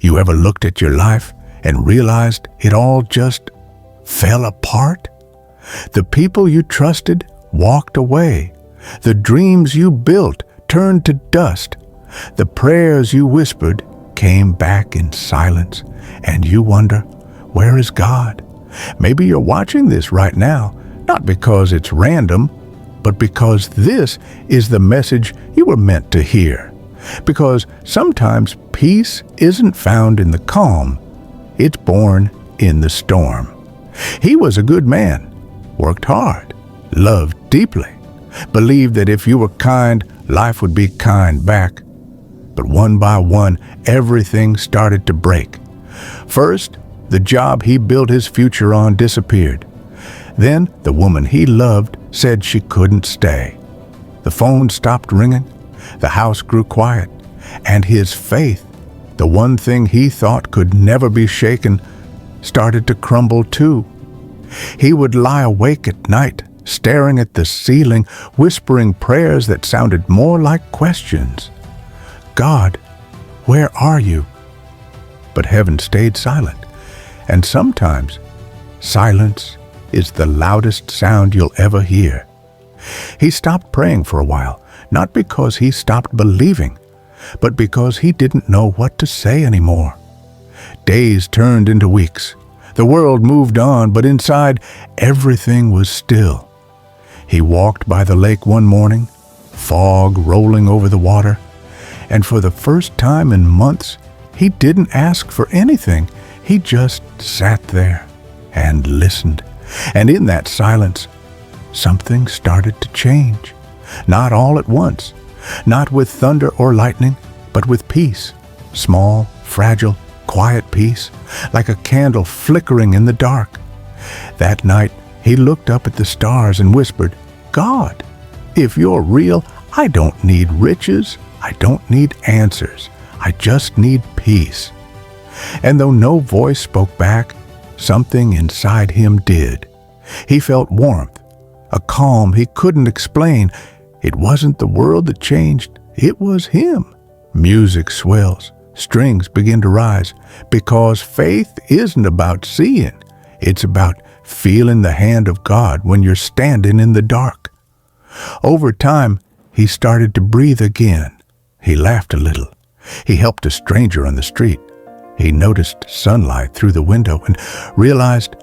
You ever looked at your life and realized it all just fell apart? The people you trusted walked away. The dreams you built turned to dust. The prayers you whispered came back in silence, and you wonder, where is God? Maybe you're watching this right now, not because it's random, but because this is the message you were meant to hear. Because sometimes peace isn't found in the calm, it's born in the storm. He was a good man, worked hard, loved deeply, believed that if you were kind, life would be kind back. But one by one, everything started to break. First, the job he built his future on disappeared. Then, the woman he loved said she couldn't stay. The phone stopped ringing, the house grew quiet, and his faith, the one thing he thought could never be shaken, started to crumble too. He would lie awake at night, staring at the ceiling, whispering prayers that sounded more like questions. God, where are you? But heaven stayed silent, and sometimes silence is the loudest sound you'll ever hear. He stopped praying for a while, not because he stopped believing, but because he didn't know what to say anymore. Days turned into weeks. The world moved on, but inside, everything was still. He walked by the lake one morning, fog rolling over the water, and for the first time in months, he didn't ask for anything. He just sat there and listened. And in that silence, something started to change. Not all at once, not with thunder or lightning, but with peace. Small, fragile, quiet peace, like a candle flickering in the dark. That night, he looked up at the stars and whispered, God, if you're real, I don't need riches. I don't need answers. I just need peace. And though no voice spoke back, something inside him did. He felt warmth, a calm he couldn't explain. It wasn't the world that changed, it was him. Music swells, strings begin to rise, because faith isn't about seeing, it's about feeling the hand of God when you're standing in the dark. Over time, he started to breathe again. He laughed a little. He helped a stranger on the street. He noticed sunlight through the window and realized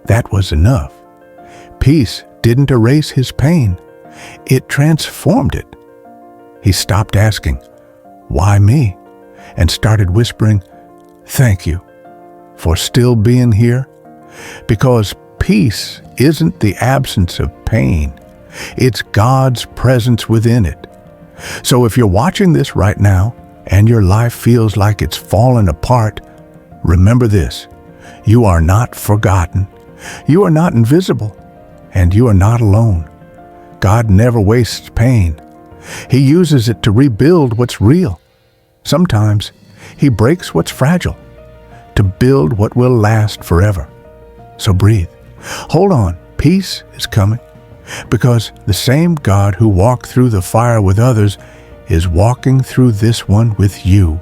that was enough. Peace didn't erase his pain. It transformed it. He stopped asking, why me? And started whispering, thank you for still being here. Because peace isn't the absence of pain. It's God's presence within it. So if you're watching this right now and your life feels like it's fallen apart, remember this: you are not forgotten, you are not invisible, and you are not alone. God never wastes pain. He uses it to rebuild what's real. Sometimes He breaks what's fragile to build what will last forever. So breathe. Hold on. Peace is coming. Because the same God who walked through the fire with others is walking through this one with you.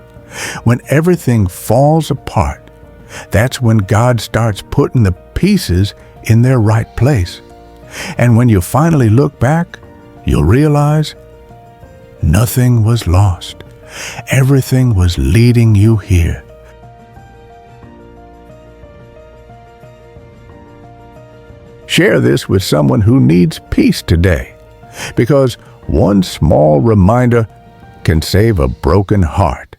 When everything falls apart, that's when God starts putting the pieces in their right place. And when you finally look back, you'll realize nothing was lost. Everything was leading you here. Share this with someone who needs peace today, because one small reminder can save a broken heart.